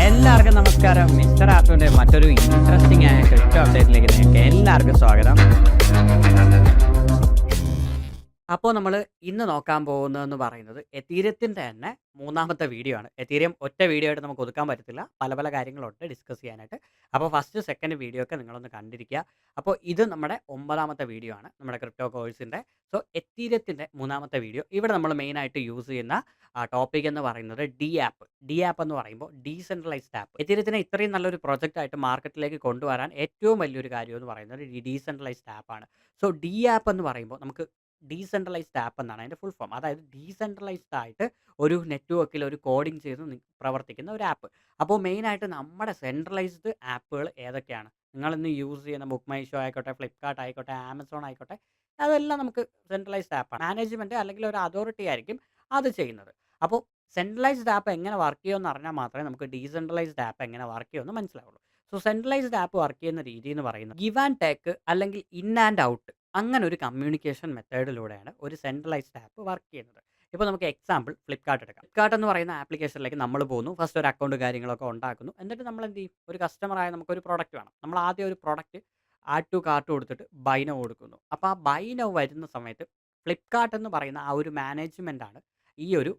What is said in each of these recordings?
എല്ലാവർക്കും നമസ്കാരം. മിസ്റ്റർ ആർട്ടുവിന്റെ മറ്റൊരു ഇൻട്രസ്റ്റിംഗ് ആയ ക്രിപ്റ്റോ അപ്ഡേറ്റിലേക്ക് നിങ്ങൾക്ക് എല്ലാവർക്കും സ്വാഗതം. അപ്പോൾ നമ്മൾ ഇന്ന് നോക്കാൻ പോകുന്നതെന്ന് പറയുന്നത് എതീരിയത്തിൻ്റെ തന്നെ മൂന്നാമത്തെ വീഡിയോ ആണ്. എതീരിയം ഒറ്റ വീഡിയോ ആയിട്ട് നമുക്ക് ഒതുക്കാൻ പറ്റത്തില്ല. പല പല കാര്യങ്ങളുണ്ട് ഡിസ്കസ് ചെയ്യാനായിട്ട്. അപ്പോൾ ഫസ്റ്റ്, സെക്കൻഡ് വീഡിയോ ഒക്കെ നിങ്ങളൊന്ന് കണ്ടിരിക്കുക. അപ്പോൾ ഇത് നമ്മുടെ 9ാമത്തെ വീഡിയോ ആണ് നമ്മുടെ ക്രിപ്റ്റോ കോഴ്സിൻ്റെ. സോ എതീരിയത്തിൻ്റെ മൂന്നാമത്തെ വീഡിയോ. ഇവിടെ നമ്മൾ മെയിനായിട്ട് യൂസ് ചെയ്യുന്ന ടോപ്പിക് എന്ന് പറയുന്നത് ഡി ആപ്പ്. ഡി ആപ്പ് എന്ന് പറയുമ്പോൾ ഡീസെൻട്രലൈസ്ഡ് ആപ്പ്. എതീരിയത്തിനെ ഇത്രയും നല്ലൊരു പ്രൊജക്റ്റ് ആയിട്ട് മാർക്കറ്റിലേക്ക് കൊണ്ടുവരാൻ ഏറ്റവും വലിയൊരു കാര്യം എന്ന് പറയുന്നത് ഈ ഡീസെൻട്രലൈസ്ഡ് ആപ്പാണ്. സോ ഡി ആപ്പ് എന്ന് പറയുമ്പോൾ നമുക്ക് ഡീസെൻട്രലൈസ്ഡ് ആപ്പ് എന്നാണ് അതിൻ്റെ ഫുൾ ഫോം. അതായത് ഡീസെൻട്രലൈസ്ഡ് ആയിട്ട് ഒരു നെറ്റ്വർക്കിൽ ഒരു കോഡിംഗ് ചെയ്ത് പ്രവർത്തിക്കുന്ന ഒരു ആപ്പ്. അപ്പോൾ മെയിനായിട്ട് നമ്മുടെ സെൻട്രലൈസ്ഡ് ആപ്പുകൾ ഏതൊക്കെയാണ്? നിങ്ങളിന്ന് യൂസ് ചെയ്യുന്ന ബുക്ക് മൈ ഷോ ആയിക്കോട്ടെ, ഫ്ലിപ്കാർട്ട് ആയിക്കോട്ടെ, ആമസോൺ ആയിക്കോട്ടെ, അതെല്ലാം നമുക്ക് സെൻട്രലൈസ്ഡ് ആപ്പാണ്. മാനേജ്മെൻറ്റ് അല്ലെങ്കിൽ ഒരു അതോറിറ്റി ആയിരിക്കും അത് ചെയ്യുന്നത്. അപ്പോൾ സെൻട്രലൈസ്ഡ് ആപ്പ് എങ്ങനെ വർക്ക് ചെയ്യുമെന്ന് അറിഞ്ഞാൽ മാത്രമേ നമുക്ക് ഡീസെൻട്രലൈസ്ഡ് ആപ്പ് എങ്ങനെ വർക്ക് ചെയ്യുമെന്ന് മനസ്സിലാവുള്ളൂ. സോ സെൻട്രലൈസ്ഡ് ആപ്പ് വർക്ക് ചെയ്യുന്ന രീതി എന്ന് പറയുന്നത് ഗിവ് ആൻഡ് ടേക്ക് അല്ലെങ്കിൽ ഇൻ ആൻഡ് ഔട്ട്, അങ്ങനെ ഒരു കമ്മ്യൂണിക്കേഷൻ മെത്തേഡിലൂടെയാണ് ഒരു സെൻട്രലൈസ്ഡ് ആപ്പ് വർക്ക് ചെയ്യുന്നത്. ഇപ്പോൾ നമുക്ക് എക്സാമ്പിൾ ഫ്ലിപ്കാർട്ട് എടുക്കാം. ഫ്ലിപ്കാർട്ട് എന്ന് പറയുന്ന ആപ്ലിക്കേഷനിലേക്ക് നമ്മൾ പോകുന്നു. ഫസ്റ്റ് ഒരു അക്കൗണ്ട് കാര്യങ്ങളൊക്കെ ഉണ്ടാക്കുന്നു. എന്നിട്ട് നമ്മൾ എന്ത് ചെയ്യും? ഒരു കസ്റ്റമറായ നമുക്കൊരു പ്രൊഡക്റ്റ് വേണം. നമ്മൾ ആദ്യം ഒരു പ്രൊഡക്റ്റ് ആഡ് ടു കാർട്ട് കൊടുത്തിട്ട് ബൈ നൗ കൊടുക്കുന്നു. അപ്പോൾ ആ ബൈ നൗ വരുന്ന സമയത്ത് ഫ്ലിപ്കാർട്ട് എന്ന് പറയുന്ന ആ ഒരു മാനേജ്മെൻ്റാണ് ഈ ഒരു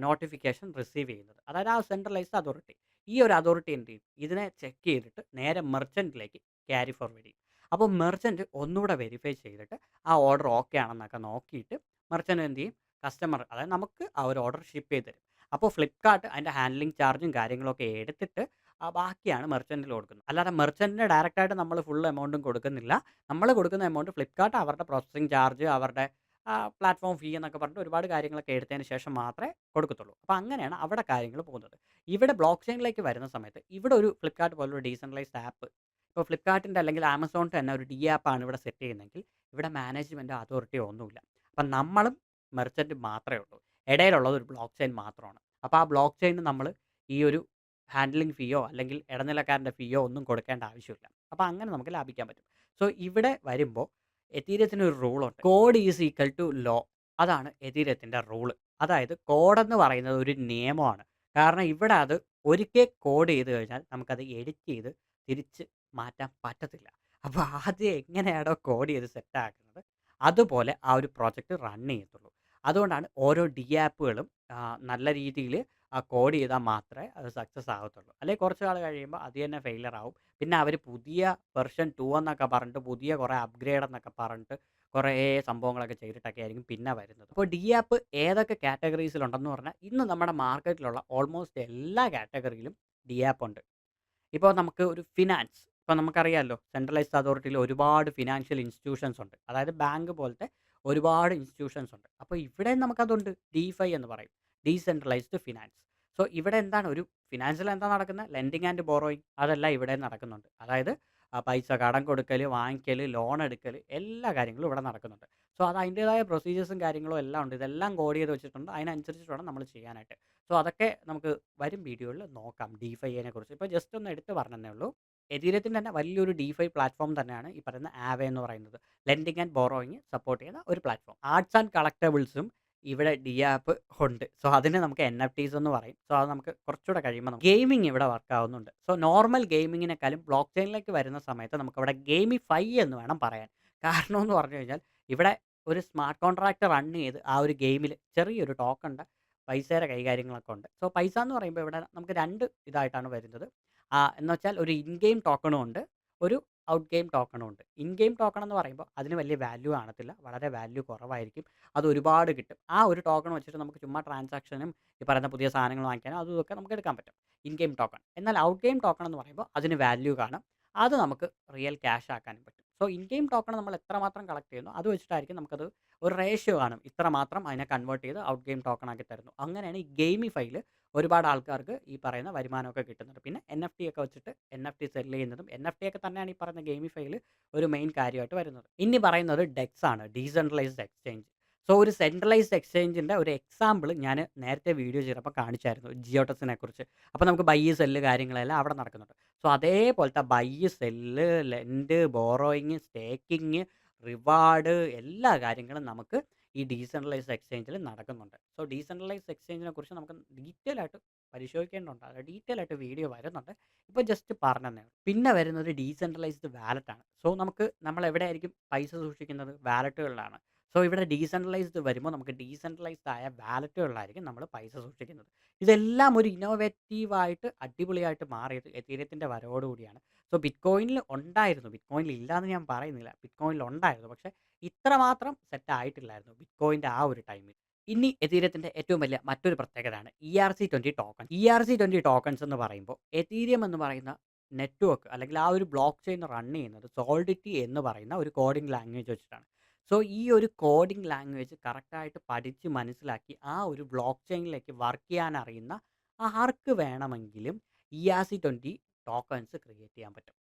നോട്ടിഫിക്കേഷൻ റിസീവ് ചെയ്യുന്നത്. അതായത് ആ സെൻട്രലൈസ്ഡ് അതോറിറ്റി. ഈ ഒരു അതോറിറ്റി എന്ത് ചെയ്യും? ഇതിനെ ചെക്ക് ചെയ്തിട്ട് നേരെ മെർച്ചൻറ്റിലേക്ക് ക്യാരി ഫോർവേഡ് ചെയ്യും. അപ്പോൾ മെർച്ചൻറ്റ് ഒന്നുകൂടെ വെരിഫൈ ചെയ്തിട്ട് ആ ഓർഡർ ഓക്കെ ആണെന്നൊക്കെ നോക്കിയിട്ട് മെർച്ചൻറ്റ് എന്ത് ചെയ്യും? കസ്റ്റമർ, അതായത് നമുക്ക് ആ ഒരു ഓർഡർ ഷിപ്പ് ചെയ്ത് തരും. അപ്പോൾ ഫ്ലിപ്കാർട്ട് അതിൻ്റെ ഹാൻഡ്ലിംഗ് ചാർജും കാര്യങ്ങളൊക്കെ എടുത്തിട്ട് ബാക്കിയാണ് മെർച്ചൻറ്റിൽ കൊടുക്കുന്നത്. അല്ലാതെ മെർച്ചൻറ്റിന് ഡയറക്റ്റായിട്ട് നമ്മൾ ഫുൾ എമൗണ്ടും കൊടുക്കുന്നില്ല. നമ്മൾ കൊടുക്കുന്ന എമൗണ്ട് ഫ്ലിപ്കാർട്ട് അവരുടെ പ്രോസസ്സിംഗ് ചാർജ്, അവരുടെ പ്ലാറ്റ്ഫോം ഫീ എന്നൊക്കെ പറഞ്ഞിട്ട് ഒരുപാട് കാര്യങ്ങളൊക്കെ എടുത്തതിന് ശേഷം മാത്രമേ കൊടുക്കത്തുള്ളൂ. അപ്പോൾ അങ്ങനെയാണ് അവിടെ കാര്യങ്ങൾ പോകുന്നത്. ഇവിടെ ബ്ലോക്ക് ചെയിനിലേക്ക് വരുന്ന സമയത്ത് ഇവിടെ ഒരു ഫ്ലിപ്കാർട്ട് പോലൊരു ഡീസെൻട്രലൈസ്ഡ് ആപ്പ്, ഇപ്പോൾ ഫ്ലിപ്കാർട്ടിൻ്റെ അല്ലെങ്കിൽ ആമസോണിൻ്റെ തന്നെ ഒരു ഡി ആപ്പാണ് ഇവിടെ സെറ്റ് ചെയ്യുന്നതെങ്കിൽ ഇവിടെ മാനേജ്മെൻറ്റ് അതോറിറ്റി ഒന്നുമില്ല. അപ്പം നമ്മളും മെർച്ചൻറ്റ് മാത്രമേ ഉള്ളൂ. ഇടയിലുള്ളത് ഒരു ബ്ലോക്ക് ചെയിൻ മാത്രമാണ്. അപ്പോൾ ആ ബ്ലോക്ക് ചെയിന് നമ്മൾ ഈ ഒരു ഹാൻഡ്ലിംഗ് ഫീയോ അല്ലെങ്കിൽ ഇടനിലക്കാരൻ്റെ ഫീയോ ഒന്നും കൊടുക്കേണ്ട ആവശ്യമില്ല. അപ്പോൾ അങ്ങനെ നമുക്ക് ലാഭിക്കാൻ പറ്റും. സോ ഇവിടെ വരുമ്പോൾ എതീരിയത്തിന് ഒരു റൂളുണ്ട്. Code is equal to law. അതാണ് എതീരിയത്തിൻ്റെ റൂള്. അതായത് കോഡെന്ന് പറയുന്നത് ഒരു നിയമമാണ്. കാരണം ഇവിടെ അത് ഒരിക്കൽ കോഡ് ചെയ്ത് കഴിഞ്ഞാൽ നമുക്കത് എഡിറ്റ് ചെയ്ത് തിരിച്ച് മാറ്റാൻ പറ്റത്തില്ല. അപ്പോൾ ആദ്യം എങ്ങനെയാണോ കോഡ് ചെയ്ത് സെറ്റാക്കുന്നത് അതുപോലെ ആ ഒരു പ്രോജക്റ്റ് റൺ ചെയ്യത്തുള്ളൂ. അതുകൊണ്ടാണ് ഓരോ ഡി ആപ്പുകളും നല്ല രീതിയിൽ കോഡ് ചെയ്താൽ മാത്രമേ അത് സക്സസ് ആകത്തുള്ളൂ. അല്ലെങ്കിൽ കുറച്ച് നാൾ കഴിയുമ്പോൾ അത് തന്നെ ഫെയിലിയർ ആവും. പിന്നെ അവർ പുതിയ വെർഷൻ 2 എന്നൊക്കെ പറഞ്ഞിട്ട് പുതിയ കുറേ അപ്ഗ്രേഡ് എന്നൊക്കെ പറഞ്ഞിട്ട് കുറേ സംഭവങ്ങളൊക്കെ ചെയ്തിട്ടൊക്കെ ആയിരിക്കും പിന്നെ വരുന്നത്. അപ്പോൾ ഡി ആപ്പ് ഏതൊക്കെ കാറ്റഗറീസിലുണ്ടെന്ന് പറഞ്ഞാൽ ഇന്ന് നമ്മുടെ മാർക്കറ്റിലുള്ള ഓൾമോസ്റ്റ് എല്ലാ കാറ്റഗറിയിലും ഡി ആപ്പ് ഉണ്ട്. ഇപ്പോൾ നമുക്ക് ഒരു ഫിനാൻസ്, ഇപ്പോൾ നമുക്കറിയാമല്ലോ സെൻട്രലൈസ്ഡ് അതോറിറ്റിയിൽ ഒരുപാട് ഫിനാൻഷ്യൽ ഇൻസ്റ്റിറ്റ്യൂഷൻസ് ഉണ്ട്. അതായത് ബാങ്ക് പോലത്തെ ഒരുപാട് ഇൻസ്റ്റിറ്റ്യൂഷൻസ് ഉണ്ട്. അപ്പോൾ ഇവിടെ നമുക്കതുണ്ട്. DeFi എന്ന് പറയും, ഡീസെൻട്രലൈസ്ഡ് ഫിനാൻസ്. സോ ഇവിടെ എന്താണ് ഒരു ഫിനാൻസിൽ എന്താ നടക്കുന്നത്? ലെൻഡിങ് ആൻഡ് ബോറോയിങ്, അതെല്ലാം ഇവിടെ നടക്കുന്നുണ്ട്. അതായത് പൈസ കടം കൊടുക്കൽ, വാങ്ങിക്കൽ, ലോൺ എടുക്കൽ, എല്ലാ കാര്യങ്ങളും ഇവിടെ നടക്കുന്നുണ്ട്. സോ അത് അതിൻ്റേതായ പ്രൊസീജിയേഴ്സും കാര്യങ്ങളും എല്ലാം ഉണ്ട്. ഇതെല്ലാം കോഡ് ചെയ്ത് വെച്ചിട്ടുണ്ട്. അതിനനുസരിച്ചിട്ട് വേണം നമ്മൾ ചെയ്യാനായിട്ട്. സോ അതൊക്കെ നമുക്ക് വരും വീഡിയോയിൽ നോക്കാം DeFiനെ കുറിച്ച്. ഇപ്പോൾ ജസ്റ്റ് ഒന്ന് എടുത്ത് പറഞ്ഞതേ ഉള്ളൂ. എതീരിയത്തിൻ്റെ തന്നെ വലിയൊരു DeFi പ്ലാറ്റ്ഫോം തന്നെയാണ് ഈ പറയുന്ന ആവേ എന്ന് പറയുന്നത്. ലെൻഡിങ് ആൻഡ് ബോറോയിങ് സപ്പോർട്ട് ചെയ്യുന്ന ഒരു പ്ലാറ്റ്ഫോം. ആർട്സ് ആൻഡ് കളക്റ്റബിൾസും ഇവിടെ ഡി ആപ്പ് ഉണ്ട്. സോ അതിന് നമുക്ക് NFTs എന്ന് പറയും. സോ അത് നമുക്ക് കുറച്ചുകൂടെ കഴിയുമ്പോൾ ഗെയിമിംഗ് ഇവിടെ വർക്ക് ആവുന്നുണ്ട്. സോ നോർമൽ ഗെയിമിങ്ങിനേക്കാളും ബ്ലോക്ക് ചെയിനിലേക്ക് വരുന്ന സമയത്ത് നമുക്കവിടെ ഗെയിമിഫൈ എന്ന് വേണം പറയാൻ. കാരണം എന്ന് പറഞ്ഞു കഴിഞ്ഞാൽ ഇവിടെ ഒരു സ്മാർട്ട് കോൺട്രാക്ട് റൺ ചെയ്ത് ആ ഒരു ഗെയിമിൽ ചെറിയൊരു ടോക്കണിൻ്റെ പൈസയുടെ കൈകാര്യങ്ങളൊക്കെ ഉണ്ട്. സോ പൈസ എന്ന് പറയുമ്പോൾ ഇവിടെ നമുക്ക് 2 ഇതായിട്ടാണ് വരുന്നത്. എന്ന് വെച്ചാൽ ഒരു ഇൻ ഗെയിം ടോക്കണും ഉണ്ട്, ഒരു ഔട്ട് ഗെയിം ടോക്കണും ഉണ്ട്. ഇൻ ഗെയിം ടോക്കൺ എന്ന് പറയുമ്പോൾ അതിന് വലിയ വാല്യൂ കാണത്തില്ല, വളരെ വാല്യൂ കുറവായിരിക്കും. അത് ഒരുപാട് കിട്ടും. ആ ഒരു ടോക്കൺ വെച്ചിട്ട് നമുക്ക് ചുമ്മാ ട്രാൻസാക്ഷനും ഈ പറയുന്ന പുതിയ സാധനങ്ങൾ വാങ്ങിക്കാനും അതും ഇതൊക്കെ നമുക്ക് എടുക്കാൻ പറ്റും, ഇൻ ഗെയിം ടോക്കൺ. എന്നാൽ ഔട്ട് ഗെയിം ടോക്കൺ എന്ന് പറയുമ്പോൾ അതിന് വാല്യൂ കാണും, അത് നമുക്ക് റിയൽ ക്യാഷ് ആക്കാനും പറ്റും. സോ ഇൻ ഗെയിം ടോക്കൺ നമ്മൾ എത്രമാത്രം കളക്ട് ചെയ്യുന്നു അത് വെച്ചിട്ടായിരിക്കും നമുക്കത് ഒരു റേഷ്യോ കാണും. ഇത്രമാത്രം അതിനെ കൺവേർട്ട് ചെയ്ത് ഔട്ട് ഗെയിം ടോക്കൺ ആക്കി തരുന്നു. അങ്ങനെയാണ് ഈ ഗെയിമിഫൈയിൽ ഒരുപാട് ആൾക്കാർക്ക് ഈ പറയുന്ന വരുമാനമൊക്കെ കിട്ടുന്നുണ്ട്. പിന്നെ NFT ഒക്കെ വെച്ചിട്ട് NFT സെല് ചെയ്യുന്നതും NFT ഒക്കെ തന്നെയാണ് ഈ പറയുന്ന ഗെയിമിഫൈയിൽ ഒരു മെയിൻ കാര്യമായിട്ട് വരുന്നത്. ഇനി പറയുന്നത് ഡെക്സ് ആണ്, ഡീസെൻട്രലൈസ്ഡ് എക്സ്ചേഞ്ച്. സോ ഒരു സെൻട്രലൈസ്ഡ് എക്സ്ചേഞ്ചിൻ്റെ ഒരു എക്സാമ്പിൾ ഞാൻ നേരത്തെ വീഡിയോ ചെയ്തപ്പോൾ കാണിച്ചായിരുന്നു, ജിയോടെക്സിനെ കുറിച്ച്. അപ്പോൾ നമുക്ക് ബൈ സെല്ല് കാര്യങ്ങളെല്ലാം അവിടെ നടക്കുന്നുണ്ട്. സോ അതേപോലത്തെ buy sell, lend, borrowing, staking, reward എല്ലാ കാര്യങ്ങളും നമുക്ക് ഈ ഡീസെൻട്രലൈസ്ഡ് എക്സ്ചേഞ്ചിൽ നടക്കുന്നുണ്ട്. സോ ഡീസെൻട്രലൈസ്ഡ് എക്സ്ചേഞ്ചിനെ കുറിച്ച് നമുക്ക് ഡീറ്റെയിൽ ആയിട്ട് പരിശോധിക്കേണ്ടതുണ്ട്. അത് ഡീറ്റെയിൽ ആയിട്ട് വീഡിയോ വരുന്നുണ്ട്. ഇപ്പോൾ ജസ്റ്റ് പറഞ്ഞതേ ഉള്ളൂ. പിന്നെ വരുന്നത് ഡീസെൻട്രലൈസ്ഡ് വാലറ്റ് ആണ്. സോ നമ്മൾ എവിടെയായിരിക്കും പൈസ സൂക്ഷിക്കുന്നത്? വാലറ്റുകളിലാണ്. സോ ഇവിടെ ഡീസെൻട്രലൈസ്ഡ് വരുമ്പോൾ നമുക്ക് ഡീസെൻട്രലൈസ്ഡ് ആയ വാലറ്റുകളിലായിരിക്കും നമ്മൾ പൈസ സൂക്ഷിക്കുന്നത്. ഇതെല്ലാം ഒരു ഇന്നോവേറ്റീവായിട്ട് അടിപൊളിയായിട്ട് മാറിയത് എതീരിയത്തിൻ്റെ വരവോടുകൂടിയാണ്. സോ ബിറ്റ്കോയിനിൽ ഉണ്ടായിരുന്നു. ബിറ്റ്കോയിനിൽ ഇല്ലാന്ന് ഞാൻ പറയുന്നില്ല. ബിറ്റ്കോയിനിൽ ഉണ്ടായിരുന്നു. പക്ഷേ ഇത്രമാത്രം സെറ്റ് ആയിട്ടില്ലായിരുന്നു ബിറ്റ്കോയിൻ്റെ ആ ഒരു ടൈമിൽ. ഇനി എതീരിയത്തിൻ്റെ ഏറ്റവും വലിയ മറ്റൊരു പ്രത്യേകതയാണ് ERC20 ടോക്കൺ. ERC20 ടോക്കൺസ് എന്ന് പറയുമ്പോൾ എതീരിയം എന്ന് പറയുന്ന നെറ്റ്വർക്ക് അല്ലെങ്കിൽ ആ ഒരു ബ്ലോക്ക് ചെയിൻ റൺ ചെയ്യുന്നത് സോൾഡിറ്റി എന്ന് പറയുന്ന ഒരു കോഡിംഗ് ലാംഗ്വേജ് വെച്ചിട്ടാണ്. സോ ഈ ഒരു കോഡിംഗ് ലാംഗ്വേജ് കറക്റ്റായിട്ട് പഠിച്ച് മനസ്സിലാക്കി ആ ഒരു ബ്ലോക്ക് ചെയിനിലേക്ക് വർക്ക് ചെയ്യാൻ അറിയുന്ന ആർക്ക് വേണമെങ്കിലും ERC20 ടോക്കൺസ് ക്രിയേറ്റ് ചെയ്യാൻ പറ്റും.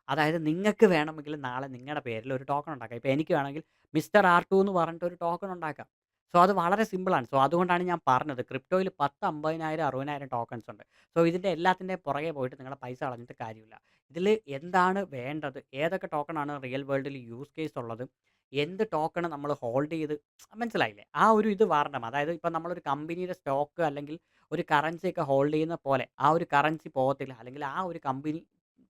അതായത് നിങ്ങൾക്ക് വേണമെങ്കിൽ നാളെ നിങ്ങളുടെ പേരിൽ ഒരു ടോക്കൺ ഉണ്ടാക്കാം. ഇപ്പോൾ എനിക്ക് വേണമെങ്കിൽ മിസ്റ്റർ R2 എന്ന് പറഞ്ഞിട്ട് ഒരു ടോക്കൺ ഉണ്ടാക്കാം. സോ അത് വളരെ സിമ്പിളാണ്. സോ അതുകൊണ്ടാണ് ഞാൻ പറഞ്ഞത് ക്രിപ്റ്റോയിൽ 10, 50,000, 60,000 ടോക്കൺസ് ഉണ്ട്. സോ ഇതിൻ്റെ എല്ലാത്തിൻ്റെയും പുറകെ പോയിട്ട് നിങ്ങളുടെ പൈസ കളഞ്ഞിട്ട് കാര്യമില്ല. ഇതിൽ എന്താണ് വേണ്ടത്? ഏതൊക്കെ ടോക്കണാണ് റിയൽ വേൾഡിൽ യൂസ് കേസ് ഉള്ളത്? എന്ത് ടോക്കൺ നമ്മൾ ഹോൾഡ് ചെയ്ത് മനസ്സിലായില്ലേ? ആ ഒരു ഇത് വരണം. അതായത് ഇപ്പോൾ നമ്മളൊരു കമ്പനിയുടെ സ്റ്റോക്ക് അല്ലെങ്കിൽ ഒരു കറൻസിയൊക്കെ ഹോൾഡ് ചെയ്യുന്ന പോലെ ആ ഒരു കറൻസി പോകത്തില്ല. അല്ലെങ്കിൽ ആ ഒരു കമ്പനി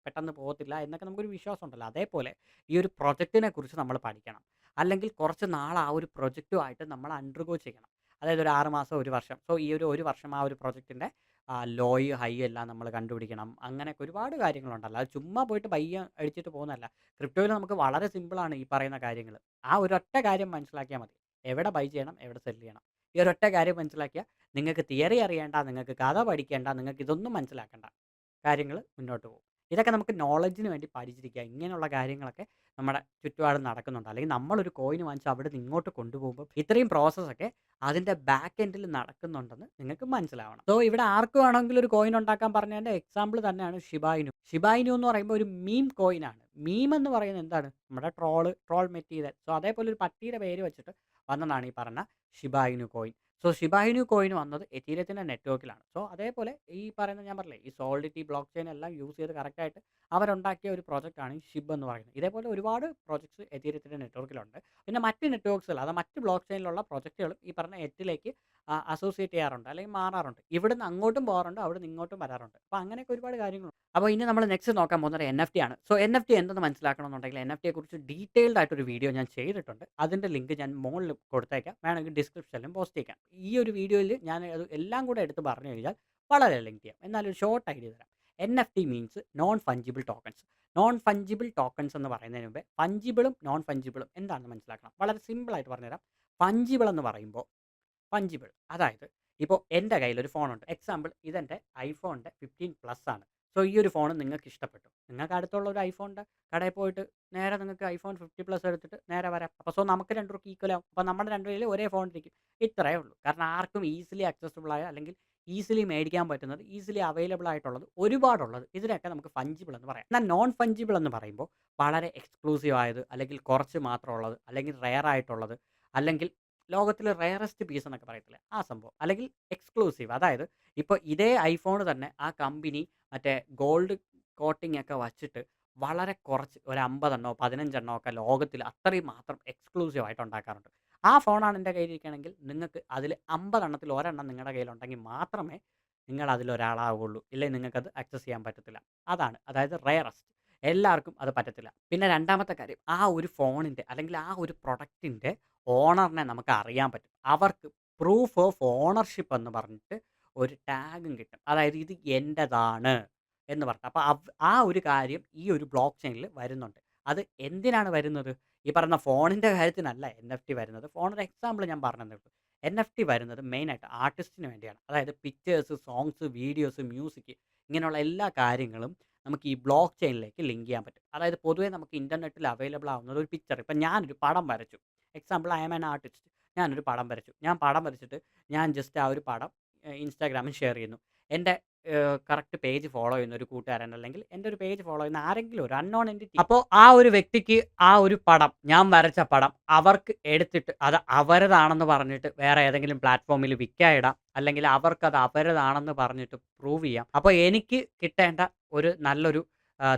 പെട്ടെന്ന് പോകത്തില്ല എന്നൊക്കെ നമുക്കൊരു വിശ്വാസം ഉണ്ടല്ലോ. അതേപോലെ ഈ ഒരു പ്രൊജക്റ്റിനെ കുറിച്ച് നമ്മൾ പഠിക്കണം. അല്ലെങ്കിൽ കുറച്ച് നാൾ ആ ഒരു പ്രൊജക്റ്റുമായിട്ട് നമ്മൾ അണ്ടർഗോ ചെയ്യണം. അതായത് ഒരു 6 മാസം, 1 വർഷം. സോ ഈ ഒരു വർഷം ആ ഒരു പ്രൊജക്റ്റിൻ്റെ ലോയ്, ഹൈ എല്ലാം നമ്മൾ കണ്ടുപിടിക്കണം. അങ്ങനെയൊക്കെ ഒരുപാട് കാര്യങ്ങളുണ്ടല്ലോ. അത് ചുമ്മാ പോയിട്ട് ബയ്യ അടിച്ചിട്ട് പോകുന്നതല്ല. ക്രിപ്റ്റോയിൽ നമുക്ക് വളരെ സിമ്പിളാണ് ഈ പറയുന്ന കാര്യങ്ങൾ. ആ ഒരൊറ്റ കാര്യം മനസ്സിലാക്കിയാൽ മതി. എവിടെ ബൈ ചെയ്യണം, എവിടെ സെൽ ചെയ്യണം. ഈ ഒരൊറ്റ കാര്യം മനസ്സിലാക്കിയാൽ നിങ്ങൾക്ക് തിയറി അറിയേണ്ട, നിങ്ങൾക്ക് കഥ പഠിക്കേണ്ട, നിങ്ങൾക്ക് ഇതൊന്നും മനസ്സിലാക്കേണ്ട. കാര്യങ്ങൾ മുന്നോട്ട് പോകും. ഇതൊക്കെ നമുക്ക് നോളജിന് വേണ്ടി പഠിച്ചിരിക്കുക. ഇങ്ങനെയുള്ള കാര്യങ്ങളൊക്കെ നമ്മുടെ ചുറ്റുപാടും നടക്കുന്നുണ്ട്. അല്ലെങ്കിൽ നമ്മളൊരു കോയിൻ വാങ്ങിച്ച് അവിടുന്ന് ഇങ്ങോട്ട് കൊണ്ടുപോകുമ്പോൾ ഇത്രയും പ്രോസസ്സൊക്കെ അതിൻ്റെ ബാക്ക് എൻഡിൽ നടക്കുന്നുണ്ടെന്ന് നിങ്ങൾക്ക് മനസ്സിലാവണം. സോ ഇവിടെ ആർക്ക് വേണമെങ്കിലും ഒരു കോയിൻ ഉണ്ടാക്കാൻ പറഞ്ഞതിൻ്റെ എക്സാമ്പിൾ തന്നെയാണ് ഷിബായിനു. ഷിബായിനു എന്ന് പറയുമ്പോൾ ഒരു മീം കോയിനാണ്. മീം എന്ന് പറയുന്നത് എന്താണ്? നമ്മുടെ ട്രോൾ മെറ്റീരിയൽ. സോ അതേപോലെ ഒരു പട്ടിയുടെ പേര് വെച്ചിട്ട് വന്നതാണ് ഈ പറഞ്ഞ ഷിബായിനു കോയിൻ. സോ ഷിബായിനു കോയിൻ വന്നത് എതീരിയത്തിൻ്റെ നെറ്റ്വർക്കിലാണ്. സോ അതേപോലെ ഈ പറയുന്ന ഞാൻ പറഞ്ഞില്ലേ, ഈ സോൾഡിറ്റി ബ്ലോക്ക് ചെയിൻ എല്ലാം യൂസ് ചെയ്ത് കറക്റ്റായിട്ട് അവരുണ്ടാക്കിയ ഒരു പ്രോജക്റ്റാണ് ഈ ഷിബ് എന്ന് പറയുന്നത്. ഇതേപോലെ ഒരുപാട് പ്രോജക്ട്സ് എതീരിയത്തിൻ്റെ നെറ്റ്വർക്കിലുണ്ട്. പിന്നെ മറ്റ് നെറ്റ്വർക്ക്സുകൾ, അത് മറ്റ് ബ്ലോക്ക് ചെയിനിലുള്ള പ്രോജക്റ്റുകളും ഈ പറഞ്ഞ എത്തിലേക്ക് അസോസിയേറ്റ് ചെയ്യാറുണ്ട് അല്ലെങ്കിൽ മാറാറുണ്ട്. ഇവിടുന്ന് അങ്ങോട്ടും പോകാറുണ്ട്, അവിടുന്ന് ഇങ്ങോട്ടും വരാറുണ്ട്. അപ്പോൾ അങ്ങനെയൊക്കെ ഒരുപാട് കാര്യങ്ങളുണ്ട്. അപ്പോൾ ഇനി നമ്മൾ നെക്സ്റ്റ് നോക്കാൻ പോകുന്നത് NFT ആണ്. സോ NFT എന്തെന്ന് മനസ്സിലാക്കണമെന്നുണ്ടെങ്കിൽ NFT യെക്കുറിച്ച് ഡീറ്റെയിൽഡ് ആയിട്ടൊരു വീഡിയോ ഞാൻ ചെയ്തിട്ടുണ്ട്. അതിൻ്റെ ലിങ്ക് ഞാൻ മുകളിൽ കൊടുത്തേക്കാം. വേണമെങ്കിൽ ഡിസ്ക്രിപ്ഷനിലും പോസ്റ്റ് ചെയ്യാം. ഈ ഒരു വീഡിയോയിൽ ഞാൻ അത് എല്ലാം കൂടെ എടുത്ത് പറഞ്ഞു കഴിഞ്ഞാൽ വളരെ ലെങ്തിയാവും. എന്നാലും ഷോർട്ട് ഐഡിയ തരാം. NFT means non fungible tokens. Non fungible tokens എന്ന് പറയുന്നതിന് മുമ്പേ ഫഞ്ചിബിളും നോൺ ഫഞ്ചിബിളും എന്താണെന്ന് മനസ്സിലാക്കണം. വളരെ സിമ്പിളായിട്ട് പറഞ്ഞുതരാം. ഫഞ്ചിബിൾ എന്ന് പറയുമ്പോൾ ഫഞ്ചിബിൾ അതായത് ഇപ്പോൾ എൻ്റെ കയ്യിലൊരു ഫോണുണ്ട്. എക്സാമ്പിൾ ഇതെൻ്റെ ഐഫോണിൻ്റെ 15 പ്ലസ് ആണ്. സോ ഈ ഒരു ഫോൺ നിങ്ങൾക്ക് ഇഷ്ടപ്പെട്ടു. നിങ്ങൾക്ക് അടുത്തുള്ള ഒരു ഐഫോണിൻ്റെ കടയിൽ പോയിട്ട് നേരെ നിങ്ങൾക്ക് ഐഫോൺ 50 പ്ലസ് എടുത്തിട്ട് നേരെ വരാം. അപ്പോൾ സോ നമുക്ക് രണ്ടുപേർക്കും ഈക്വൽ ആവും. അപ്പോൾ നമ്മുടെ രണ്ടുപേരിൽ ഒരേ ഫോൺ ഇരിക്കും. ഇത്രയേ ഉള്ളൂ. കാരണം ആർക്കും ഈസിലി ആക്സസിബിൾ ആയ അല്ലെങ്കിൽ ഈസിലി മേടിക്കാൻ പറ്റുന്നത്, ഈസിലി അവൈലബിൾ ആയിട്ടുള്ളത് ഒരുപാടുള്ളത്, ഇതിനൊക്കെ നമുക്ക് ഫഞ്ചിബിൾ എന്ന് പറയാം. എന്നാൽ നോൺ ഫഞ്ചിബിൾ എന്ന് പറയുമ്പോൾ വളരെ എക്സ്ക്ലൂസീവ് ആയത്, അല്ലെങ്കിൽ കുറച്ച് മാത്രമുള്ളത്, അല്ലെങ്കിൽ റെയർ ആയിട്ടുള്ളത്, അല്ലെങ്കിൽ ലോകത്തിലെ റെയറസ്റ്റ് പീസ് എന്നൊക്കെ പറയത്തില്ലേ, ആ സംഭവം. അല്ലെങ്കിൽ എക്സ്ക്ലൂസീവ്. അതായത് ഇപ്പോൾ ഇതേ ഐഫോൺ തന്നെ ആ കമ്പനി മറ്റേ ഗോൾഡ് കോട്ടിംഗ് ഒക്കെ വച്ചിട്ട് വളരെ കുറച്ച് ഒരു 50 എണ്ണോ 15 എണ്ണോ ഒക്കെ ലോകത്തിൽ അത്രയും മാത്രം എക്സ്ക്ലൂസീവ് ആയിട്ട് ഉണ്ടാക്കാറുണ്ട്. ആ ഫോണാണ് എൻ്റെ കയ്യിലിരിക്കുകയാണെങ്കിൽ നിങ്ങൾക്ക് അതിൽ 50 എണ്ണത്തിൽ ഒരെണ്ണം നിങ്ങളുടെ കയ്യിലുണ്ടെങ്കിൽ മാത്രമേ നിങ്ങൾ അതിലൊരാളാവുള്ളൂ. ഇല്ലെങ്കിൽ നിങ്ങൾക്കത് ആക്സസ് ചെയ്യാൻ പറ്റത്തില്ല. അതാണ്, അതായത് റെയറസ്റ്റ്. എല്ലാവർക്കും അത് പറ്റത്തില്ല. പിന്നെ രണ്ടാമത്തെ കാര്യം, ആ ഒരു ഫോണിൻ്റെ അല്ലെങ്കിൽ ആ ഒരു പ്രൊഡക്റ്റിൻ്റെ ഓണറിനെ നമുക്ക് അറിയാൻ പറ്റും. അവർക്ക് പ്രൂഫ് ഓഫ് ഓണർഷിപ്പ് എന്ന് പറഞ്ഞിട്ട് ഒരു ടാഗും കിട്ടും. അതായത് ഇത് എൻ്റെതാണ് എന്ന് പറഞ്ഞിട്ട്. അപ്പോൾ ആ ഒരു കാര്യം ഈ ഒരു ബ്ലോക്ക് ചെയിനിൽ വരുന്നുണ്ട്. അത് എന്തിനാണ് വരുന്നത്? ഈ പറയുന്ന ഫോണിൻ്റെ കാര്യത്തിനല്ല NFT വരുന്നത്. ഫോണിൻ്റെ എക്സാമ്പിൾ ഞാൻ പറഞ്ഞതേ ഉള്ളൂ. NFT വരുന്നത് മെയിനായിട്ട് ആർട്ടിസ്റ്റിന് വേണ്ടിയാണ്. അതായത് പിക്ചേഴ്സ്, സോങ്സ്, വീഡിയോസ്, മ്യൂസിക് ഇങ്ങനെയുള്ള എല്ലാ കാര്യങ്ങളും നമുക്ക് ഈ ബ്ലോക്ക് ചെയിനിലേക്ക് ലിങ്ക് ചെയ്യാൻ പറ്റും. അതായത് പൊതുവേ നമുക്ക് ഇൻ്റർനെറ്റിൽ അവൈലബിൾ ആവുന്നത് ഒരു പിക്ചർ. ഇപ്പം ഞാനൊരു പടം വരച്ചു. Example I am an artist. ഞാനൊരു പടം വരച്ചു. ഞാൻ പടം വരച്ചിട്ട് ഞാൻ ജസ്റ്റ് ആ ഒരു പടം ഇൻസ്റ്റാഗ്രാമിൽ ഷെയർ ചെയ്യുന്നു. എൻ്റെ കറക്റ്റ് പേജ് ഫോളോ ചെയ്യുന്ന ഒരു കൂട്ടുകാരൻ, അല്ലെങ്കിൽ എൻ്റെ ഒരു പേജ് ഫോളോ ചെയ്യുന്ന ആരെങ്കിലും ഒരു അൺനോൺ എൻറ്റിറ്റി, അപ്പോൾ ആ ഒരു വ്യക്തിക്ക് ആ ഒരു പടം, ഞാൻ വരച്ച പടം അവർക്ക് എടുത്തിട്ട് അത് അവരതാണെന്ന് പറഞ്ഞിട്ട് വേറെ ഏതെങ്കിലും പ്ലാറ്റ്ഫോമിൽ വിൽക്കാൻ ഇടാം. അല്ലെങ്കിൽ അവർക്കത് അവരതാണെന്ന് പറഞ്ഞിട്ട് പ്രൂവ് ചെയ്യാം. അപ്പോൾ എനിക്ക് കിട്ടേണ്ട ഒരു നല്ലൊരു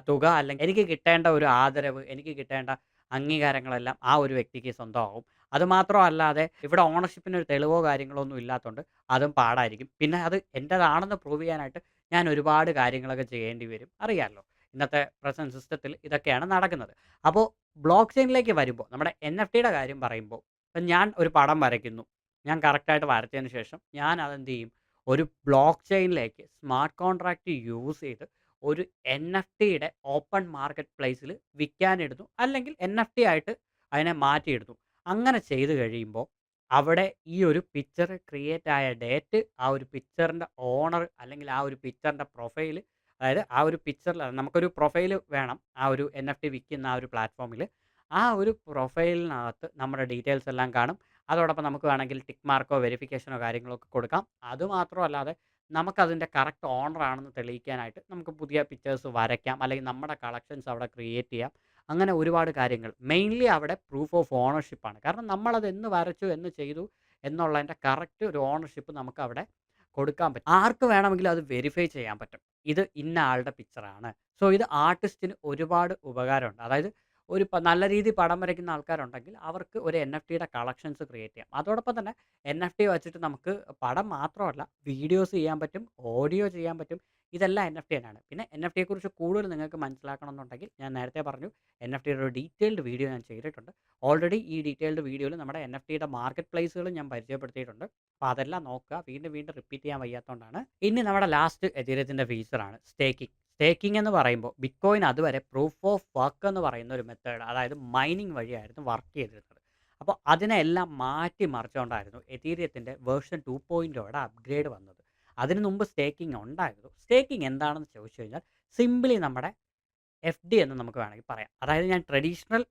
തുക, അല്ലെങ്കിൽ എനിക്ക് കിട്ടേണ്ട ഒരു ആദരവ്, എനിക്ക് കിട്ടേണ്ട അംഗീകാരങ്ങളെല്ലാം ആ ഒരു വ്യക്തിക്ക് സ്വന്തമാവും. അതുമാത്രമല്ലാതെ ഇവിടെ ഓണർഷിപ്പിന് ഒരു തെളിവോ കാര്യങ്ങളോ ഒന്നും ഇല്ലാത്തതുകൊണ്ട് അതും പാടായിരിക്കും. പിന്നെ അത് എൻ്റേതാണെന്ന് പ്രൂവ് ചെയ്യാനായിട്ട് ഞാൻ ഒരുപാട് കാര്യങ്ങളൊക്കെ ചെയ്യേണ്ടി വരും. അറിയാലോ. ഇന്നത്തെ പ്രസന്റ് സിസ്റ്റത്തിൽ ഇതൊക്കെയാണ് നടക്കുന്നത്. അപ്പോൾ ബ്ലോക്ക് ചെയിനിലേക്ക് വരുമ്പോൾ നമ്മുടെ എൻഎഫ്ടിയുടെ കാര്യം പറയുമ്പോൾ, ഇപ്പം ഞാൻ ഒരു പടം വരയ്ക്കുന്നു. ഞാൻ കറക്റ്റായിട്ട് വരച്ചതിന് ശേഷം ഞാൻ അതെന്ത് ചെയ്യും, ഒരു ബ്ലോക്ക് ചെയിനിലേക്ക് സ്മാർട്ട് കോൺട്രാക്റ്റ് യൂസ് ചെയ്ത് ഒരു എൻഎഫ്ടിയുടെ ഓപ്പൺ മാർക്കറ്റ് പ്ലേസിൽ വിൽക്കാനിടുന്നു. അല്ലെങ്കിൽ എൻഎഫ്ടി ആയിട്ട് അതിനെ മാറ്റിയിടുന്നു. അങ്ങനെ ചെയ്ത് കഴിയുമ്പോൾ അവിടെ ഈ ഒരു പിക്ചർ ക്രിയേറ്റ് ആയ ഡേറ്റ്, ആ ഒരു പിക്ചറിൻ്റെ ഓണർ അല്ലെങ്കിൽ ആ ഒരു പിക്ചറിൻ്റെ പ്രൊഫൈൽ, അതായത് ആ ഒരു പിക്ചറിൽ നമുക്കൊരു പ്രൊഫൈൽ വേണം ആ ഒരു എൻഎഫ്ടി വിൽക്കുന്ന ആ ഒരു പ്ലാറ്റ്ഫോമിൽ. ആ ഒരു പ്രൊഫൈലിനകത്ത് നമ്മുടെ ഡീറ്റെയിൽസ് എല്ലാം കാണും. അതോടൊപ്പം നമുക്ക് വേണമെങ്കിൽ ടിക്ക് മാർക്കോ വെരിഫിക്കേഷനോ കാര്യങ്ങളോ ഒക്കെ കൊടുക്കാം. അതുമാത്രമല്ലാതെ നമുക്കതിൻ്റെ കറക്റ്റ് ഓണർ ആണെന്ന് തെളിയിക്കാനായിട്ട് നമുക്ക് പുതിയ പിക്ചേഴ്സ് വരയ്ക്കാം. അല്ലെങ്കിൽ നമ്മുടെ കളക്ഷൻസ് അവിടെ ക്രിയേറ്റ് ചെയ്യാം. അങ്ങനെ ഒരുപാട് കാര്യങ്ങൾ. മെയിൻലി അവിടെ പ്രൂഫ് ഓഫ് ഓണർഷിപ്പ് ആണ്. കാരണം നമ്മളത് എന്ന് വരച്ചു, എന്ന് ചെയ്തു എന്നുള്ളതിൻ്റെ കറക്റ്റ് ഒരു ഓണർഷിപ്പ് നമുക്കവിടെ കൊടുക്കാൻ പറ്റും. ആർക്ക് വേണമെങ്കിലും അത് വെരിഫൈ ചെയ്യാൻ പറ്റും. ഇത് ഇന്ന ആളുടെ പിക്ചറാണ്. സോ ഇത് ആർട്ടിസ്റ്റിന് ഒരുപാട് ഉപകാരമുണ്ട്. അതായത് ഒരു നല്ല രീതിയിൽ പടം വരയ്ക്കുന്ന ആൾക്കാരുണ്ടെങ്കിൽ അവർക്ക് ഒരു എൻഎഫ്ടിയുടെ കളക്ഷൻസ് ക്രിയേറ്റ് ചെയ്യാം. അതോടൊപ്പം തന്നെ എൻഎഫ്ടി വെച്ചിട്ട് നമുക്ക് പടം മാത്രമല്ല വീഡിയോസ് ചെയ്യാൻ പറ്റും, ഓഡിയോ ചെയ്യാൻ പറ്റും. ഇതെല്ലാം എൻഎഫ്ടി തന്നെയാണ്. പിന്നെ എൻഎഫ്ടിയെക്കുറിച്ച് കൂടുതൽ നിങ്ങൾക്ക് മനസ്സിലാക്കണം എന്നുണ്ടെങ്കിൽ ഞാൻ നേരത്തെ പറഞ്ഞു എൻഎഫ്ടിയുടെ ഒരു ഡീറ്റെയിൽഡ് വീഡിയോ ഞാൻ ചെയ്തിട്ടുണ്ട്. ഓൾറെഡി ഈ ഡീറ്റെയിൽഡ് വീഡിയോയിൽ നമ്മുടെ എൻഎഫ്ടിയുടെ മാർക്കറ്റ് പ്ലേസുകളും ഞാൻ പരിചയപ്പെടുത്തിയിട്ടുണ്ട്. അപ്പോൾ അതെല്ലാം നോക്കുക. വീണ്ടും വീണ്ടും റിപ്പീറ്റ് ചെയ്യാൻ വയ്യാത്തതുകൊണ്ടാണ്. ഇനി നമ്മുടെ ലാസ്റ്റ് എഥീരിയത്തിൻ്റെ ഫീച്ചറാണ് സ്റ്റേക്കിംഗ്. സ്റ്റേക്കിംഗ് എന്ന് പറയുമ്പോൾ ബിറ്റ്കോയിൻ അതുവരെ പ്രൂഫ് ഓഫ് വർക്ക് എന്ന് പറയുന്ന ഒരു മെത്തേഡ്, അതായത് മൈനിങ് വഴിയായിരുന്നു വർക്ക് ചെയ്തിരുന്നത്. അപ്പോൾ അതിനെല്ലാം മാറ്റി മറിച്ചുകൊണ്ടായിരുന്നു എഥീരിയത്തിൻ്റെ വേർഷൻ 2.0യുടെ അപ്ഗ്രേഡ് വന്നത്. അതിന് മുമ്പ് സ്റ്റേക്കിംഗ് ഉണ്ടായിരുന്നു. സ്റ്റേക്കിംഗ് എന്താണെന്ന് ചോദിച്ചു കഴിഞ്ഞാൽ സിംപിളി നമ്മുടെ എഫ് ഡി എന്ന് നമുക്ക് വേണമെങ്കിൽ പറയാം. അതായത് ഞാൻ ട്രഡീഷണൽ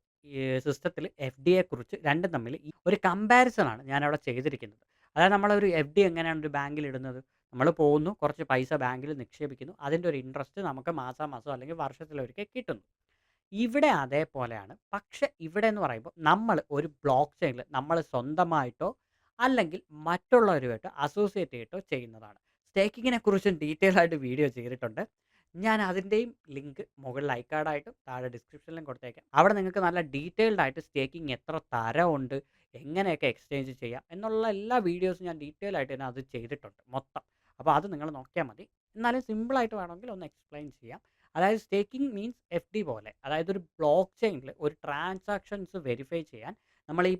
സിസ്റ്റത്തിൽ എഫ് ഡിയെക്കുറിച്ച് രണ്ടും തമ്മിൽ ഈ ഒരു കമ്പാരിസൺ ആണ് ഞാനവിടെ ചെയ്തിരിക്കുന്നത്. അതായത് നമ്മളൊരു എഫ് ഡി എങ്ങനെയാണ് ഒരു ബാങ്കിൽ ഇടുന്നത്, നമ്മൾ പോകുന്നു, കുറച്ച് പൈസ ബാങ്കിൽ നിക്ഷേപിക്കുന്നു, അതിൻ്റെ ഒരു ഇൻട്രസ്റ്റ് നമുക്ക് മാസാമാസം അല്ലെങ്കിൽ വർഷത്തിലൊരിക്കൽ കിട്ടുന്നു. ഇവിടെ അതേപോലെയാണ്. പക്ഷെ ഇവിടെ എന്ന് പറയുമ്പോൾ നമ്മൾ ഒരു ബ്ലോക്ക് ചെയിനിൽ നമ്മൾ സ്വന്തമായിട്ടോ അല്ലെങ്കിൽ മറ്റുള്ളവരുമായിട്ടോ അസോസിയേറ്റ് ചെയ്തിട്ടോ ചെയ്യുന്നതാണ്. സ്റ്റേക്കിങ്ങിനെ കുറിച്ചും ഡീറ്റെയിൽ ആയിട്ട് വീഡിയോ ചെയ്തിട്ടുണ്ട്. ഞാൻ അതിൻ്റെയും ലിങ്ക് മുകളിൽ ഐക്കാർഡായിട്ടും താഴെ ഡിസ്ക്രിപ്ഷനിലും കൊടുത്തേക്കാം. അവിടെ നിങ്ങൾക്ക് നല്ല ഡീറ്റെയിൽഡ് ആയിട്ട് സ്റ്റേക്കിംഗ് എത്ര തരമുണ്ട്, എങ്ങനെയൊക്കെ എക്സ്ചേഞ്ച് ചെയ്യാം എന്നുള്ള എല്ലാ വീഡിയോസും ഞാൻ ഡീറ്റെയിൽ ആയിട്ട് തന്നെ അത് ചെയ്തിട്ടുണ്ട് മൊത്തം. അപ്പോൾ അത് നിങ്ങൾ നോക്കിയാൽ മതി. എന്നാലും സിമ്പിളായിട്ട് വേണമെങ്കിൽ ഒന്ന് എക്സ്പ്ലെയിൻ ചെയ്യാം. അതായത് സ്റ്റേക്കിംഗ് മീൻസ് എഫ് ഡി പോലെ, അതായത് ഒരു ബ്ലോക്ക് ചെയിനിൽ ഒരു ട്രാൻസാക്ഷൻസ് വെരിഫൈ ചെയ്യാൻ നമ്മൾ ഈ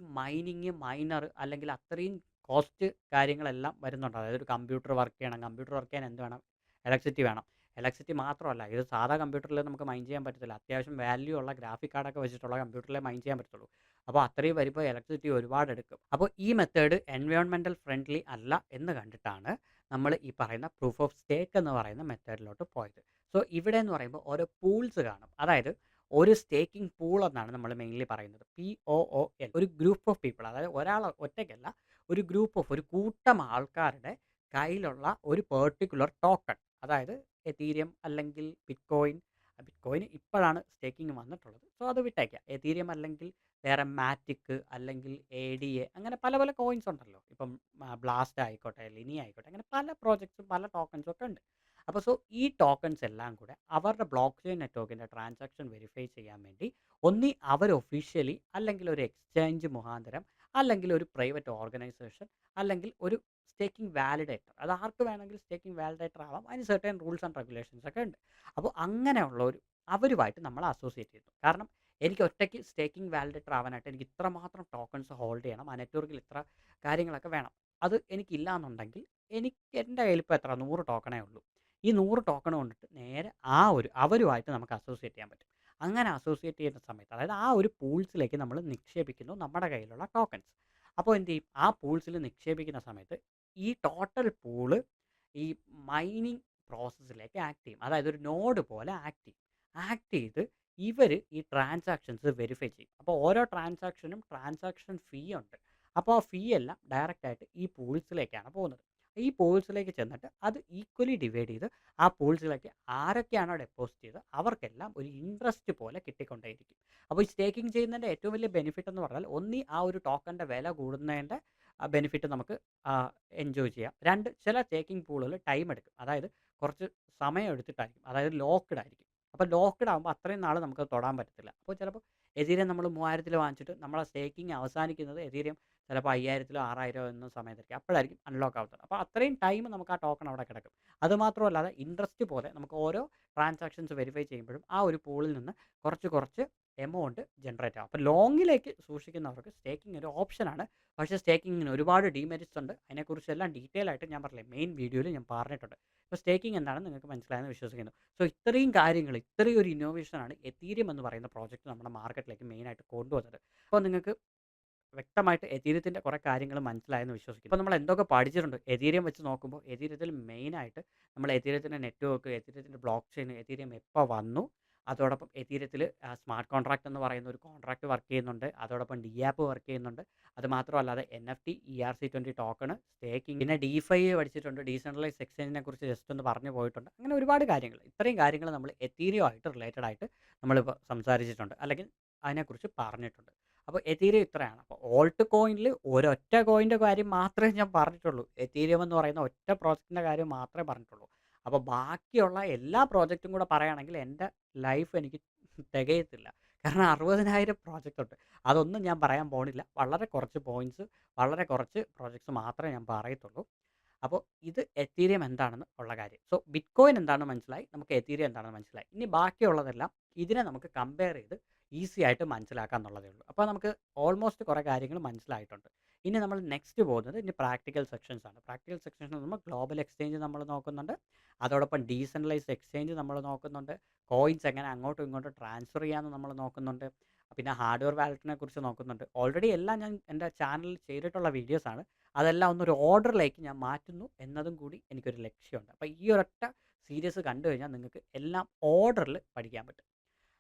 മൈനർ അല്ലെങ്കിൽ അത്രയും കോസ്റ്റ് കാര്യങ്ങളെല്ലാം വരുന്നുണ്ട്. അതായത് ഒരു കമ്പ്യൂട്ടർ വർക്ക് ചെയ്യണം, കമ്പ്യൂട്ടർ വർക്ക് ചെയ്യാൻ എന്ത് വേണം, ഇലക്ട്രിസിറ്റി വേണം. ഇലക്ട്രിസിറ്റി മാത്രമല്ല, ഇത് സാധാ കമ്പ്യൂട്ടറിൽ നമുക്ക് മൈൻ ചെയ്യാൻ പറ്റത്തില്ല. അത്യാവശ്യം വാല്യൂ ഉള്ള ഗ്രാഫിക് കാർഡൊക്കെ വെച്ചിട്ടുള്ള കമ്പ്യൂട്ടറിലെ മൈൻ ചെയ്യാൻ പറ്റത്തുള്ളൂ. അപ്പോൾ അത്രയും വരുമ്പോൾ ഇലക്ട്രിസിറ്റി ഒരുപാട് എടുക്കും. അപ്പോൾ ഈ മെത്തേഡ് എൻവയോൺമെൻറ്റൽ ഫ്രണ്ട്ലി അല്ല എന്ന് കണ്ടിട്ടാണ് നമ്മൾ ഈ പറയുന്ന പ്രൂഫ് ഓഫ് സ്റ്റേക്ക് എന്ന് പറയുന്ന മെത്തേഡിലോട്ട് പോയത്. സോ ഇവിടെ എന്ന് പറയുമ്പോൾ ഓരോ പൂൾസ് കാണും. അതായത് ഒരു സ്റ്റേക്കിംഗ് പൂൾ എന്നാണ് നമ്മൾ മെയിൻലി പറയുന്നത്. POOL, ഒരു ഗ്രൂപ്പ് ഓഫ് പീപ്പിൾ, അതായത് ഒരാൾ ഒറ്റയ്ക്കല്ല, ഒരു ഗ്രൂപ്പ് ഓഫ് ഒരു കൂട്ടം ആൾക്കാരുടെ കയ്യിലുള്ള ഒരു പെർട്ടിക്കുലർ ടോക്കൺ. അതായത് എതീരിയം അല്ലെങ്കിൽ ബിറ്റ്കോയിൻ. ബിറ്റ്കോയിൻ ഇപ്പോഴാണ് സ്റ്റേക്കിംഗ് വന്നിട്ടുള്ളത്. സോ അത് വിട്ടേക്കാം. എതീരിയം അല്ലെങ്കിൽ വേറെ മാറ്റിക് അല്ലെങ്കിൽ ADA, അങ്ങനെ പല പല കോയിൻസ് ഉണ്ടല്ലോ. ഇപ്പം ബ്ലാസ്റ്റ് ആയിക്കോട്ടെ, ലിനി ആയിക്കോട്ടെ, അങ്ങനെ പല പ്രോജക്ട്സും പല ടോക്കൺസും ഒക്കെ ഉണ്ട്. അപ്പോൾ സോ ഈ ടോക്കൺസ് എല്ലാം കൂടെ അവരുടെ ബ്ലോക്ക് ചെയിൻ നെറ്റ്വർക്കിൻ്റെ ട്രാൻസാക്ഷൻ വെരിഫൈ ചെയ്യാൻ വേണ്ടി ഒന്നി അവർ ഒഫീഷ്യലി അല്ലെങ്കിൽ ഒരു എക്സ്ചേഞ്ച് മുഖാന്തരം അല്ലെങ്കിൽ ഒരു പ്രൈവറ്റ് ഓർഗനൈസേഷൻ അല്ലെങ്കിൽ ഒരു സ്റ്റേക്കിംഗ് വാലിഡേറ്റർ, അത് ആർക്ക് വേണമെങ്കിൽ സ്റ്റേക്കിംഗ് വാലിഡേറ്റർ ആവാം. അതിന് സർട്ടൻ റൂൾസ് ആൻഡ് റെഗുലേഷൻസ് ഒക്കെ ഉണ്ട്. അപ്പോൾ അങ്ങനെയുള്ള ഒരു അവരുമായിട്ട് നമ്മൾ അസോസിയേറ്റ് ചെയ്തു. കാരണം എനിക്ക് ഒറ്റയ്ക്ക് സ്റ്റേക്കിംഗ് വാലിഡേറ്റർ ആവാനായിട്ട് എനിക്ക് ഇത്രമാത്രം ടോക്കൺസ് ഹോൾഡ് ചെയ്യണം, ആ നെറ്റ്വർക്കിൽ ഇത്ര കാര്യങ്ങളൊക്കെ വേണം. അത് എനിക്കില്ല എന്നുണ്ടെങ്കിൽ എൻ്റെ കയ്യിൽ ഇപ്പോൾ എത്ര 100 ടോക്കണേ ഉള്ളൂ. ഈ 100 ടോക്കൺ കൊണ്ടിട്ട് നേരെ അവരുമായിട്ട് നമുക്ക് അസോസിയേറ്റ് ചെയ്യാൻ പറ്റും. അങ്ങനെ അസോസിയേറ്റ് ചെയ്യുന്ന സമയത്ത്, അതായത് ആ ഒരു പൂൾസിലേക്ക് നമ്മൾ നിക്ഷേപിക്കുന്നു നമ്മുടെ കയ്യിലുള്ള ടോക്കൺസ്. അപ്പോൾ എന്ത് ചെയ്യും, ആ പൂൾസിൽ നിക്ഷേപിക്കുന്ന സമയത്ത് ഈ ടോട്ടൽ പൂള് ഈ മൈനിങ് പ്രോസസ്സിലേക്ക് ആക്ട് ചെയ്യും. അതായത് ഒരു നോഡ് പോലെ ആക്ട് ചെയ്യും. ആക്ട് ചെയ്ത് ഇവർ ഈ ട്രാൻസാക്ഷൻസ് വെരിഫൈ ചെയ്യും. അപ്പോൾ ഓരോ ട്രാൻസാക്ഷനും ട്രാൻസാക്ഷൻ ഫീ ഉണ്ട്. അപ്പോൾ ആ ഫീ എല്ലാം ഡയറക്റ്റായിട്ട് ഈ പൂൾസിലേക്കാണ് പോകുന്നത്. ഈ പൂൾസിലേക്ക് ചെന്നിട്ട് അത് ഈക്വലി ഡിവൈഡ് ചെയ്ത് ആ പൂൾസിലേക്ക് ആരൊക്കെയാണോ ഡെപ്പോസിറ്റ് ചെയ്തത് അവർക്കെല്ലാം ഒരു ഇൻട്രസ്റ്റ് പോലെ കിട്ടിക്കൊണ്ടേയിരിക്കും. അപ്പോൾ ഈ സ്റ്റേക്കിംഗ് ചെയ്യുന്നതിൻ്റെ ഏറ്റവും വലിയ ബെനിഫിറ്റ് എന്ന് പറഞ്ഞാൽ ഒന്നി ആ ഒരു ടോക്കണിൻ്റെ വില കൂടുന്നതിൻ്റെ ബെനിഫിറ്റ് നമുക്ക് എൻജോയ് ചെയ്യാം. ചില സ്റ്റേക്കിംഗ് പൂളുകൾ ടൈം എടുക്കും. അതായത് കുറച്ച് സമയം എടുത്തിട്ടായിരിക്കും, അതായത് ലോക്ക്ഡ് ആയിരിക്കും. അപ്പോൾ ലോക്ക്ഡ് ആകുമ്പോൾ അത്രയും നാൾ നമുക്ക് തൊടാൻ പറ്റത്തില്ല. അപ്പോൾ ചിലപ്പോൾ എതീരിയം നമ്മൾ 3000 വാങ്ങിച്ചിട്ട് നമ്മളെ സ്റ്റേക്കിംഗ് അവസാനിക്കുന്നത് എതീരിയം ചിലപ്പോൾ 5000 6000 എന്ന സമയത്തായിരിക്കും. അപ്പോഴായിരിക്കും അൺലോക്ക് ആവുന്നത്. അപ്പോൾ അത്രയും ടൈം നമുക്ക് ആ ടോക്കൺ അവിടെ കിടക്കും. അതുമാത്രമല്ലാതെ ഇൻട്രസ്റ്റ് പോലെ നമുക്ക് ഓരോ ട്രാൻസാക്ഷൻസ് വെരിഫൈ ചെയ്യുമ്പോഴും ആ ഒരു പൂളിൽ നിന്ന് കുറച്ച് കുറച്ച് എമൗണ്ട് ജനറേറ്റ് ആവും. അപ്പോൾ ലോങ്ങിലേക്ക് സൂക്ഷിക്കുന്നവർക്ക് സ്റ്റേക്കിംഗ് ഒരു ഓപ്ഷനാണ്. പക്ഷേ സ്റ്റേക്കിങ്ങിന് ഒരുപാട് ഡീമെറിറ്റ്സ് ഉണ്ട്. അതിനെക്കുറിച്ചെല്ലാം ഡീറ്റെയിൽ ആയിട്ട് ഞാൻ പറഞ്ഞില്ലേ മെയിൻ വീഡിയോയിൽ ഞാൻ പറഞ്ഞിട്ടുണ്ട്. അപ്പോൾ സ്റ്റേക്കിംഗ് എന്താണെന്ന് നിങ്ങൾക്ക് മനസ്സിലായെന്ന് വിശ്വസിക്കുന്നു. സോ ഇത്രയും കാര്യങ്ങൾ, ഇത്രയും ഒരു ഇന്നോവേഷനാണ് എതീരിയം എന്ന് പറയുന്ന പ്രോജക്റ്റ് നമ്മുടെ മാർക്കറ്റിലേക്ക് മെയിനായിട്ട് കൊണ്ടുവന്നത്. അപ്പോൾ നിങ്ങൾക്ക് വ്യക്തമായിട്ട് എതീരിയത്തിൻ്റെ കുറേ കാര്യങ്ങൾ മനസ്സിലായെന്ന് വിശ്വസിക്കുന്നു. ഇപ്പോൾ നമ്മൾ എന്തൊക്കെ പഠിച്ചിട്ടുണ്ട് എതീരിയം വെച്ച് നോക്കുമ്പോൾ എതീരിയത്തിൽ മെയിനായിട്ട് നമ്മൾ എതീരിയത്തിൻ്റെ നെറ്റ്വർക്ക്, എതീരിയത്തിൻ്റെ ബ്ലോക്ക് ചെയിൻ, എതീരിയം എപ്പോൾ വന്നു, അതോടൊപ്പം എതീരിയത്തിൽ സ്മാർട്ട് കോൺട്രാക്ട് എന്ന് പറയുന്ന ഒരു കോൺട്രാക്ട് വർക്ക് ചെയ്യുന്നുണ്ട്. അതോടൊപ്പം DApp വർക്ക് ചെയ്യുന്നുണ്ട്. അത് മാത്രമല്ലാതെ NFT, ERC20 ടോക്കണ്, സ്റ്റേക്കിംഗ്, പിന്നെ DeFi പഠിച്ചിട്ടുണ്ട്. ഡീസെൻട്രലൈസ് എക്സ്ചേഞ്ചിനെ കുറിച്ച് ജസ്റ്റ് ഒന്ന് പറഞ്ഞു പോയിട്ടുണ്ട്. അങ്ങനെ ഒരുപാട് കാര്യങ്ങൾ, ഇത്രയും കാര്യങ്ങൾ നമ്മൾ എതീരിയം ആയിട്ട് റിലേറ്റഡ് ആയിട്ട് നമ്മളിപ്പോൾ സംസാരിച്ചിട്ടുണ്ട്, അല്ലെങ്കിൽ അതിനെക്കുറിച്ച് പറഞ്ഞിട്ടുണ്ട്. അപ്പോൾ എതീരിയം ഇത്രയാണ്. അപ്പോൾ ഓൾട്ട് കോയിനിൽ ഒരൊറ്റ കോയിൻ്റെ കാര്യം മാത്രമേ ഞാൻ പറഞ്ഞിട്ടുള്ളൂ. എതീരിയം എന്ന് പറയുന്ന ഒറ്റ പ്രോജക്റ്റിൻ്റെ കാര്യം മാത്രമേ പറഞ്ഞിട്ടുള്ളൂ. അപ്പോൾ ബാക്കിയുള്ള എല്ലാ പ്രോജക്റ്റും കൂടെ പറയുകയാണെങ്കിൽ എൻ്റെ ലൈഫ് എനിക്ക് തികയത്തില്ല. കാരണം 60,000 പ്രോജക്റ്റ് ഉണ്ട്. അതൊന്നും ഞാൻ പറയാൻ പോണില്ല. വളരെ കുറച്ച് പോയിന്റ്സ്, വളരെ കുറച്ച് പ്രോജക്ട്സ് മാത്രമേ ഞാൻ പറയത്തുള്ളൂ. അപ്പോൾ ഇത് എതീരിയം എന്താണെന്ന് ഉള്ള കാര്യം. സോ ബിറ്റ്കോയിൻ എന്താണെന്ന് മനസ്സിലായി. നമുക്ക് എതീരിയം എന്താണെന്ന് മനസ്സിലായി. ഇനി ബാക്കിയുള്ളതെല്ലാം ഇതിനെ നമുക്ക് കമ്പയർ ചെയ്ത് ഈസി ആയിട്ട് മനസ്സിലാക്കാം എന്നുള്ളതേ ഉള്ളൂ. അപ്പോൾ നമുക്ക് ഓൾമോസ്റ്റ് കുറേ കാര്യങ്ങൾ മനസ്സിലായിട്ടുണ്ട്. ഇനി നമ്മൾ നെക്സ്റ്റ് പോകുന്നത് ഇനി പ്രാക്ടിക്കൽ സെക്ഷൻസ് ആണ്. പ്രാക്ടിക്കൽ സെക്ഷൻസ് നമ്മൾ ഗ്ലോബൽ എക്സ്ചേഞ്ച് നമ്മൾ നോക്കുന്നുണ്ട്. അതോടൊപ്പം ഡീസെൻട്രലൈസ്ഡ് എക്സ്ചേഞ്ച് നമ്മൾ നോക്കുന്നുണ്ട്. കോയിൻസ് എങ്ങനെ അങ്ങോട്ടും ഇങ്ങോട്ടും ട്രാൻസ്ഫർ ചെയ്യാമെന്ന് നമ്മൾ നോക്കുന്നുണ്ട്. പിന്നെ ഹാർഡ്വെയർ വാലറ്റിനെ കുറിച്ച് നോക്കുന്നുണ്ട്. ഓൾറെഡി എല്ലാം ഞാൻ എൻ്റെ ചാനലിൽ ചെയ്തിട്ടുള്ള വീഡിയോസാണ്. അതെല്ലാം ഒന്നൊരു ഓർഡറിലേക്ക് ഞാൻ മാറ്റുന്നു എന്നതും കൂടി എനിക്കൊരു ലക്ഷ്യമുണ്ട്. അപ്പോൾ ഈ ഒരൊറ്റ സീരീസ് കണ്ടു കഴിഞ്ഞാൽ നിങ്ങൾക്ക് എല്ലാം ഓർഡറിൽ പഠിക്കാൻ പറ്റും.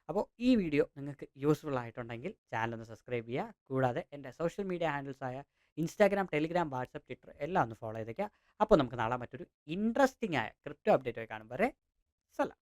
അപ്പോൾ ഈ വീഡിയോ നിങ്ങൾക്ക് യൂസ്ഫുൾ ആയിട്ടുണ്ടെങ്കിൽ ചാനൽ ഒന്ന് സബ്സ്ക്രൈബ് ചെയ്യുക. കൂടാതെ എൻ്റെ സോഷ്യൽ മീഡിയ ഹാൻഡിൽസായ ഇൻസ്റ്റാഗ്രാം, ടെലിഗ്രാം, വാട്സപ്പ്, ട്വിറ്റർ എല്ലാം ഒന്ന് ഫോളോ ചെയ്തേക്കുക. അപ്പോൾ നമുക്ക് നാളെ മറ്റൊരു ഇൻട്രസ്റ്റിംഗ് ആയ ക്രിപ്റ്റോ അപ്ഡേറ്റ് ആയി കാണും വരെ സലാം.